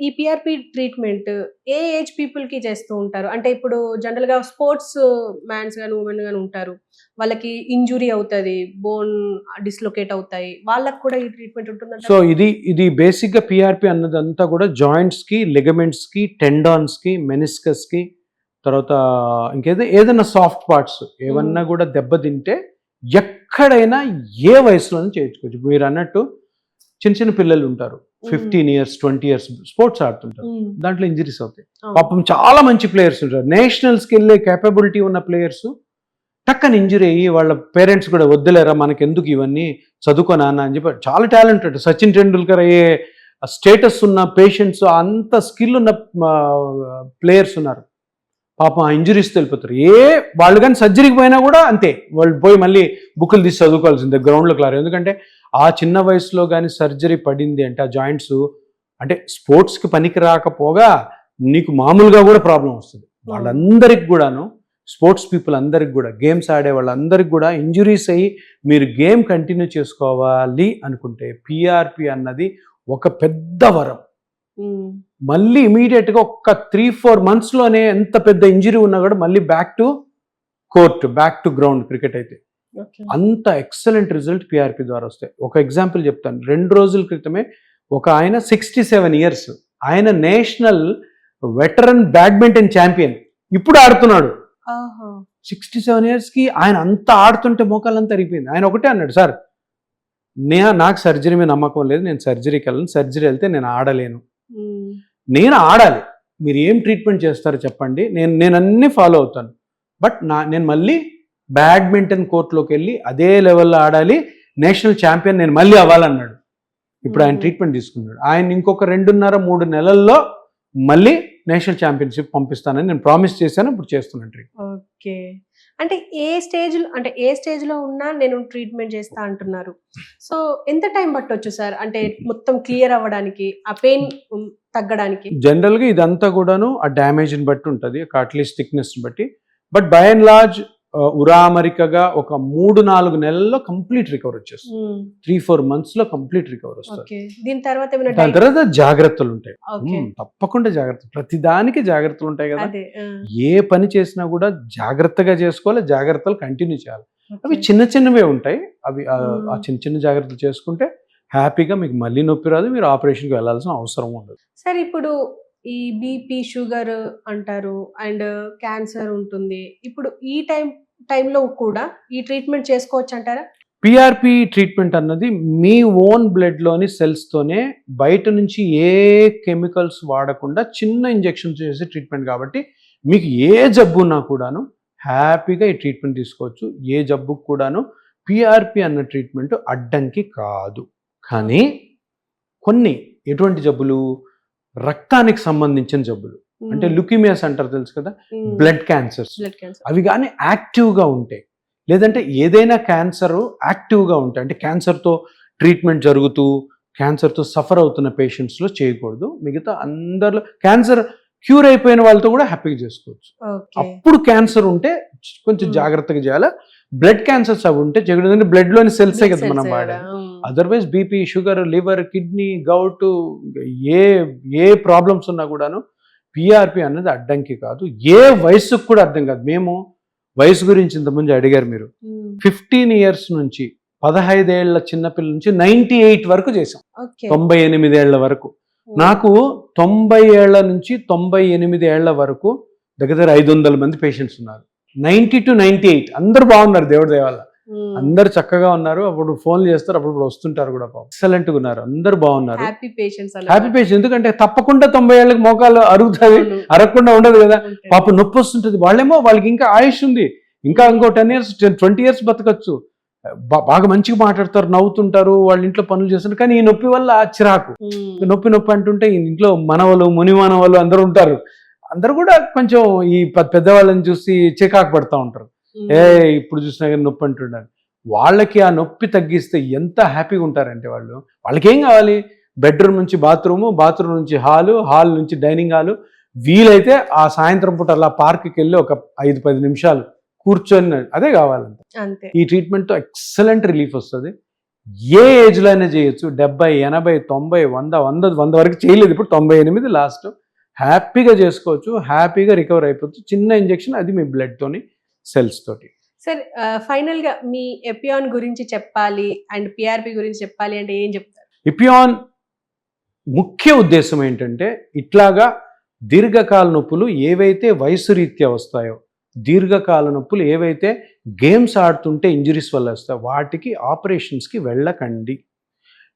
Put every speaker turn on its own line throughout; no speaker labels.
ఈ PRP treatment ఏ age పీపుల్‌కి చేస్తూ ఉంటారు? అంటే ఇప్పుడు జనరల్‌గా స్పోర్ట్స్ మ్యాన్స్ గాని, వుమెన్ గాని ఉంటారు. వాళ్ళకి ఇంజ్యూరీ అవుతది. బోన్ డిస్‌లొకేట్ అవుతాయి. వాళ్ళకి కూడా ఈ ట్రీట్మెంట్
సో
ఉంటుందంటారా?
ఇది బేసిక్‌గా పీఆర్‌పీ అన్నదంతా కూడా జాయింట్స్‌కి, లిగమెంట్స్‌కి, టెండాన్స్‌కి, మెనిస్కస్‌కి తర్వాత ఏదైనా సాఫ్ట్ పార్ట్స్
హ్మ్.
ఏవన్నా కూడా దెబ్బతింటే ఎక్కడైనా ఏ వయసులోనూ చేయించుకోవచ్చు. మీరన్నట్టు చిన్న చిన్న పిల్లలు ఉంటారు.
హ్మ్.
15 ఇయర్స్, 20 ఇయర్స్ స్పోర్ట్స్ ఆడుతుంటారు.
హ్మ్.
దాంట్లో ఇంజరీస్ అవుతాయి.
అవును.
పాపం చాలా మంచి ప్లేయర్స్ ఉంటారు. నేషనల్స్‌కి వెళ్ళే కేపబిలిటీ ఉన్న ప్లేయర్స్ టక్కని ఇంజరీ అయ్యి వాళ్ళ పేరెంట్స్ కూడా వద్దులేరా మనకెందుకు ఇవన్నీ చదువుకో నాన్న అని చెప్పి చాలా టాలెంటెడ్ సచిన్ టెండూల్కర్ అయ్యే స్టేటస్ ఉన్న పేషెంట్స్ అంత స్కిల్ ఉన్న ప్లేయర్స్ ఉన్నారు. పాపం ఆ ఇంజరీస్ వెళ్ళిపోతారు. వాళ్ళు కానీ సర్జరీకి పోయినా కూడా అంతే, వాళ్ళు పోయి మళ్ళీ బుక్కులు తీసి చదువుకోవాల్సిందే గ్రౌండ్లో క్లారు. ఎందుకంటే ఆ చిన్న వయసులో కానీ సర్జరీ పడింది అంటే ఆ జాయింట్స్ అంటే స్పోర్ట్స్కి పనికి రాకపోగా నీకు మామూలుగా కూడా ప్రాబ్లం వస్తుంది. వాళ్ళందరికి కూడాను స్పోర్ట్స్ పీపుల్ అందరికి కూడా గేమ్స్ ఆడే వాళ్ళందరికి కూడా ఇంజురీస్ అయ్యి మీరు గేమ్ కంటిన్యూ చేసుకోవాలి అనుకుంటే పీఆర్పీ అన్నది ఒక పెద్ద వరం.
హ్మ్.
మళ్ళీ ఇమీడియట్గా ఒక్క 3-4 మంత్స్లోనే ఎంత పెద్ద ఇంజరీ ఉన్నా కూడా మళ్ళీ back to court, back to ground cricket అయితే
ఓకే.
అంత ఎక్సలెంట్ రిజల్ట్ పీఆర్పీ ద్వారా వస్తాయి. ఒక ఎగ్జాంపుల్ చెప్తాను. 2 రోజుల క్రితమే ఒక ఆయన 67 ఇయర్స్, ఆయన నేషనల్ వెటరన్ బ్యాడ్మింటన్ ఛాంపియన్, ఇప్పుడు ఆడుతున్నాడు.
ఓహో!
67 ఇయర్స్కి ఆయన అంత ఆడుతుంటే మోకాలంతా అరిగిపోయింది. ఆయన ఒకటే అన్నాడు, సార్ నాకు సర్జరీ మీద నమ్మకం లేదు, నేను సర్జరీకి వెళ్ళను, సర్జరీ వెళ్తే నేను ఆడలేను,
హ్మ్.
నేను ఆడాలి, మీరు ఏం ట్రీట్మెంట్ చేస్తారో చెప్పండి, నేను అన్నీ ఫాలో అవుతాను, బట్ నేను మళ్ళీ బ్యాడ్మింటన్ కోర్టులోకి వెళ్ళి అదే లెవెల్లో ఆడాలి, నేషనల్ ఛాంపియన్ నేను మళ్ళీ అవ్వాలన్నాడు. ఇప్పుడు ఆయన ట్రీట్మెంట్ తీసుకున్నాడు. ఆయన ఇంకొక 2.5-3 నెలల్లో మళ్ళీ నేషనల్ ఛాంపియన్షిప్ పంపిస్తానని నేను ప్రామిస్ చేశాను. ఇప్పుడు చేస్తున్నాను ట్రీట్మెంట్.
ఓకే. అంటే ఏ స్టేజ్‌లో ఉన్నా నేను ట్రీట్మెంట్ చేస్తా అంటున్నారు. సో, ఎంత టైం పట్టొచ్చు సార్? అంటే మొత్తం క్లియర్ అవ్వడానికి, ఆ పెయిన్ తగ్గడానికి?
జనరల్గా ఇదంతా కూడాను ఆ డ్యామేజ్ని బట్టి ఉంటుంది, కార్టిలేజ్ థిక్నెస్ని బట్టి. బట్ బై అండ్ లార్జ్ ఉరామరికగా ఒక 3-4 నెలల్లో కంప్లీట్ రికవర్ వచ్చేస్తుంది. 3-4 మంత్స్లో కంప్లీట్ రికవర్ వస్తుంది.
ఓకే. దీని తర్వాత ఏమైనా
దాని తర్వాత జాగ్రత్తలు ఉంటాయి.
ఓకే.
తప్పకుండా జాగ్రత్తలు, ప్రతిదానికి జాగ్రత్తలు ఉంటాయి కదా.
అదే.
ఏ పని చేసినా కూడా జాగ్రత్తగా చేసుకోవాలి, జాగ్రత్తలు కంటిన్యూ చేయాలి. అవి
ఓకే.
చిన్న చిన్నవే ఉంటాయి. అవి ఆ
హ్మ్.
చిన్న చిన్న జాగ్రత్తలు చేసుకుంటే హ్యాపీగా మీకు మళ్ళీ నొప్పి రాదు, మీరు ఆపరేషన్కి వెళ్ళాల్సిన అవసరం ఉండదు.
సార్ ఇప్పుడు ఈ బీపీ, షుగర్ అంటారు అండ్ క్యాన్సర్ ఉంటుంది. ఇప్పుడు ఈ టైంలో కూడా ఈ ట్రీట్మెంట్ చేసుకోవచ్చంటారా?
పీఆర్పీ ట్రీట్మెంట్ అన్నది మీ ఓన్ బ్లడ్లోని సెల్స్తోనే బయట నుంచి ఏ కెమికల్స్ వాడకుండా చిన్న ఇంజెక్షన్ చేసే ట్రీట్మెంట్ కాబట్టి మీకు ఏ జబ్బు ఉన్నా కూడాను హ్యాపీగా ఈ ట్రీట్మెంట్ తీసుకోవచ్చు. ఏ జబ్బుకు కూడాను పీఆర్పీ అన్న ట్రీట్మెంట్ అడ్డంకి కాదు. కానీ కొన్ని ఎటువంటి జబ్బులు, రక్తానికి సంబంధించిన జబ్బులు, అంటే లుకీమియాస్ అంటారు తెలుసు కదా, బ్లడ్ క్యాన్సర్స్, అవి కానీ యాక్టివ్గా ఉంటాయి, లేదంటే ఏదైనా క్యాన్సర్ యాక్టివ్గా ఉంటాయి, అంటే క్యాన్సర్తో ట్రీట్మెంట్ జరుగుతూ క్యాన్సర్తో సఫర్ అవుతున్న పేషెంట్స్లో చేయకూడదు. మిగతా అందరిలో క్యాన్సర్ క్యూర్ అయిపోయిన వాళ్ళతో కూడా హ్యాపీగా చేసుకోవచ్చు. అప్పుడు క్యాన్సర్ ఉంటే కొంచెం జాగ్రత్తగా చేయాలి. బ్లడ్ క్యాన్సర్స్ అవి ఉంటే చేయకూడదు, బ్లడ్లోని సెల్సే కదా మనం వాడేది. Otherwise BP, sugar, liver, kidney, gout, ఏ ప్రాబ్లమ్స్ ఉన్నా కూడాను పీఆర్పీ అన్నది అడ్డంకి కాదు. ఏ వయసుకు కూడా అర్థం కాదు. మేము వయసు గురించి ఇంతకుముందు అడిగారు మీరు. 15 ఇయర్స్ నుంచి 15 ఏళ్ల చిన్నపిల్ల నుంచి 98 వరకు చేసాం, 98 ఏళ్ల వరకు. నాకు 90 ఏళ్ల నుంచి 98 ఏళ్ల వరకు దగ్గర 500 మంది పేషెంట్స్ ఉన్నారు. 90 to 98 అందరూ బాగున్నారు, దేవుడి దయ వల్ల అందరు చక్కగా ఉన్నారు. అప్పుడు ఫోన్లు చేస్తారు, అప్పుడు వస్తుంటారు కూడా, ఎక్సలెంట్గా ఉన్నారు, అందరు బాగున్నారు, హ్యాపీ పేషెంట్స్. ఎందుకంటే తప్పకుండా 90 ఏళ్ళకి మోకాలు అరుగుతుంది, అరగకుండా ఉండదు కదా, పాప నొప్పి వస్తుంటుంది. వాళ్ళకి ఇంకా ఆయుష్ ఉంది, ఇంకా ఇంకో 10 years 20 years బతకచ్చు, బాగా మంచిగా మాట్లాడతారు, నవ్వుతుంటారు, వాళ్ళ ఇంట్లో పనులు చేస్తారు. కానీ ఈ నొప్పి వల్ల చిరాకు, నొప్పి అంటుంటే ఇంట్లో మనవలు, ముని మనవలు అందరూ ఉంటారు, అందరూ కూడా కొంచెం ఈ పెద్దవాళ్ళని చూసి చికాకు పడుతూ ఉంటారు. ఇప్పుడు చూసినా కానీ నొప్పి అంటున్నారు. వాళ్ళకి ఆ నొప్పి తగ్గిస్తే ఎంత హ్యాపీగా ఉంటారంటే వాళ్ళకి ఏం కావాలి, బెడ్రూమ్ నుంచి బాత్రూము, బాత్రూమ్ నుంచి హాల్ నుంచి డైనింగ్ హాలు, వీలైతే ఆ సాయంత్రం పూట అలా పార్క్కి వెళ్ళి ఒక 5-10 నిమిషాలు కూర్చొని, అదే కావాలంటే. ఈ ట్రీట్మెంట్తో ఎక్సలెంట్ రిలీఫ్ వస్తుంది. ఏ ఏజ్లో అయినా చేయొచ్చు. 70, 80, 90, 100 వరకు చేయలేదు. ఇప్పుడు 98 లాస్ట్. హ్యాపీగా చేసుకోవచ్చు. హ్యాపీగా రికవర్ అయిపోవచ్చు. చిన్న ఇంజెక్షన్, అది మీ బ్లడ్‌తోని, సెల్స్ తోటి.
సార్ ఫైనల్‌గా మీ ఎపియాన్ గురించి చెప్పాలి అండ్ పీఆర్‌పీ గురించి చెప్పాలి అంటే ఏం చెప్తారు?
ఇపియాన్ ముఖ్య ఉద్దేశం ఏంటంటే, ఇట్లాగా దీర్ఘకాల నొప్పులు ఏవైతే వయసు రీత్యా వస్తాయో, దీర్ఘకాల నొప్పులు ఏవైతే గేమ్స్ ఆడుతుంటే ఇంజురీస్ వల్ల వస్తాయో, వాటికి ఆపరేషన్స్‌కి వెళ్ళకండి.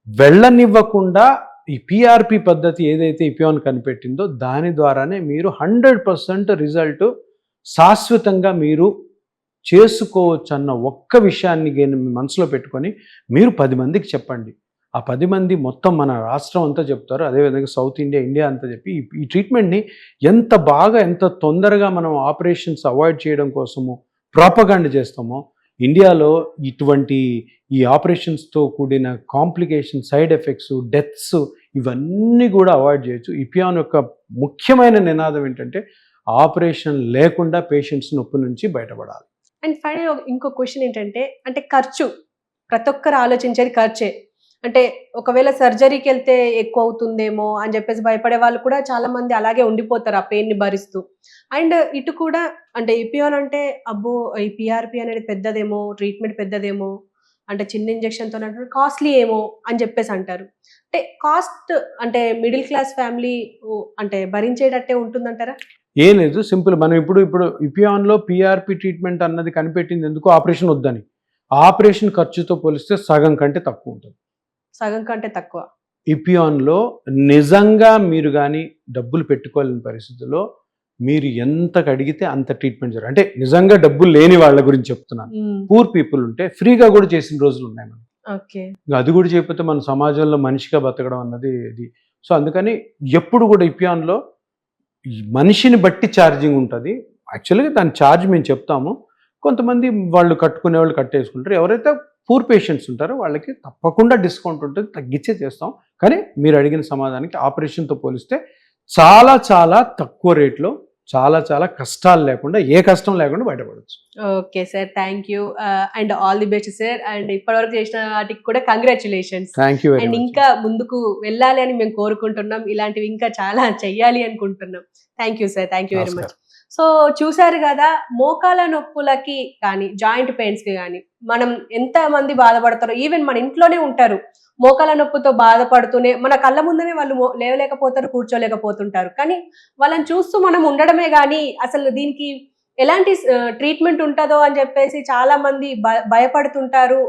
వెళ్ళనివ్వకుండా ఈ పీఆర్‌పీ పద్ధతి ఏదైతే ఇపియాన్ కనిపెట్టిందో, దాని ద్వారానే మీరు 100% రిజల్ట్ శాశ్వతంగా మీరు చేసుకోవచ్చన్న ఒక్క విషయాన్ని మీ మనసులో పెట్టుకొని మీరు 10 మందికి చెప్పండి. ఆ 10 మంది మొత్తం మన రాష్ట్రం అంతా చెప్తారు. అదేవిధంగా సౌత్ ఇండియా, ఇండియా అంతా చెప్పి ఈ ట్రీట్మెంట్‌ని ఎంత బాగా, ఎంత తొందరగా మనం ఆపరేషన్స్ అవాయిడ్ చేయడం కోసము ప్రాపగాండా చేస్తామో, ఇండియాలో ఇటువంటి ఈ ఆపరేషన్స్‌తో కూడిన కాంప్లికేషన్, సైడ్ ఎఫెక్ట్స్, డెత్స్ ఇవన్నీ కూడా అవాయిడ్ చేయొచ్చు. ఇపియాన్ యొక్క ముఖ్యమైన నినాదం ఏంటంటే, ఆపరేషన్ లేకుండా పేషెంట్స్ నొప్పి నుంచి బయటపడాలి.
అండ్ ఫైనల్ ఇంకో క్వశ్చన్ ఏంటంటే, అంటే ఖర్చు ప్రతి ఒక్కరు ఆలోచించేది ఖర్చే. అంటే ఒకవేళ సర్జరీకి వెళ్తే ఎక్కువ అవుతుందేమో అని చెప్పేసి భయపడే వాళ్ళు కూడా చాలా మంది అలాగే ఉండిపోతారు ఆ పెయిన్ ని భరిస్తూ. అండ్ ఇటు కూడా అంటే ఇపియాన్ అంటే అబ్బో ఈ పిఆర్పి అనేది పెద్దదేమో, ట్రీట్మెంట్ పెద్దదేమో, అంటే చిన్న ఇంజెక్షన్ తో కాస్ట్లీ ఏమో అని చెప్పేసి అంటారు. అంటే కాస్ట్ అంటే మిడిల్ క్లాస్ ఫ్యామిలీ అంటే భరించేటట్టే ఉంటుందంటారా?
ఏం లేదు, సింపుల్. మనం ఇప్పుడు ఇపియాన్‌లో పీఆర్‌పీ ట్రీట్మెంట్ అన్నది కనిపెట్టింది ఎందుకు? ఆపరేషన్ వద్దని. ఆపరేషన్ ఖర్చుతో పోలిస్తే సగం కంటే తక్కువ ఉంటుంది.
సగం కంటే తక్కువ.
ఇపియాన్‌లో నిజంగా మీరు గాని డబ్బులు పెట్టుకోలేని పరిస్థితుల్లో మీరు ఎంతకు అడిగితే అంత ట్రీట్మెంట్ జరుగుతుంది. అంటే నిజంగా డబ్బులు లేని వాళ్ళ గురించి చెప్తున్నాను. పూర్ పీపుల్ ఉంటే ఫ్రీగా కూడా చేసిన రోజులు ఉన్నాయి మనకి.
ఓకే.
అది కూడా చేయకపోతే మన సమాజంలో మనిషిగా బతకడం అన్నది ఇది. సో అందుకని ఎప్పుడు కూడా ఇపియాన్‌లో ఈ మనిషిని బట్టి ఛార్జింగ్ ఉంటుంది. యాక్చువల్‌గా దాని ఛార్జ్ మేము చెప్తాము. కొంతమంది వాళ్ళు కట్టుకునేవాళ్ళు కట్టేసుకుంటారు. ఎవరైతే పూర్ పేషెంట్స్ ఉంటారో వాళ్ళకి తప్పకుండా డిస్కౌంట్ ఉంటుంది. తగ్గించే చేస్తాం. కానీ మీరు అడిగిన సమాధానానికి ఆపరేషన్‌తో పోలిస్తే చాలా చాలా తక్కువ రేట్‌లో, చాలా చాలా కష్టాలు లేకుండా, ఏ కష్టం లేకుండా బయటపడొచ్చు.
Okay sir. Thank you. And all the best sir. And ఇప్పటివరకు చేసిన వాటికి కూడా congratulations.
Thank you very
and
much.
ఇంకా ముందుకు వెళ్ళాలి అని మేము కోరుకుంటున్నాం. ఇలాంటివి ఇంకా చాలా చెయ్యాలి అనుకుంటున్నాం. Thank you sir. Thank you very much. So చూసారు కదా, మోకాల నొప్పులకి కానీ, జాయింట్ పెయిన్స్‌కి కానీ మనం ఎంతమంది బాధపడతారో, ఈవెన్ మన ఇంట్లోనే ఉంటారు. మోకాల నొప్పితో బాధపడుతూనే మన కళ్ళ ముందనే వాళ్ళు లేవలేకపోతారు, కూర్చోలేకపోతుంటారు. కానీ వాళ్ళని చూస్తూ మనం ఉండడమే గానీ, అసలు దీనికి ఎలాంటి ట్రీట్మెంట్ ఉంటదో అని చెప్పేసి చాలా మంది భయపడుతుంటారు.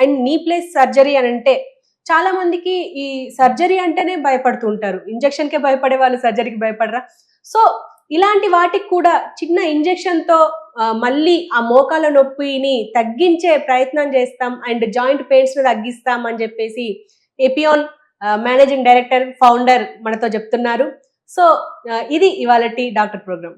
అండ్ నీ ప్లేస్ సర్జరీ అని అంటే చాలా మందికి ఈ సర్జరీ అంటేనే భయపడుతూ ఉంటారు. ఇంజెక్షన్‌కే భయపడే వాళ్ళు సర్జరీకి భయపడరా? సో ఇలాంటి వాటికి కూడా చిన్న ఇంజెక్షన్‌తో మళ్ళీ ఆ మోకాల నొప్పిని తగ్గించే ప్రయత్నం చేస్తాం అండ్ జాయింట్ పెయిన్స్‌ని తగ్గిస్తాం అని చెప్పేసి ఎపియాన్ మేనేజింగ్ డైరెక్టర్, ఫౌండర్ మనతో చెప్తున్నారు. సో ఇది ఇవాళటి డాక్టర్ ప్రోగ్రామ్.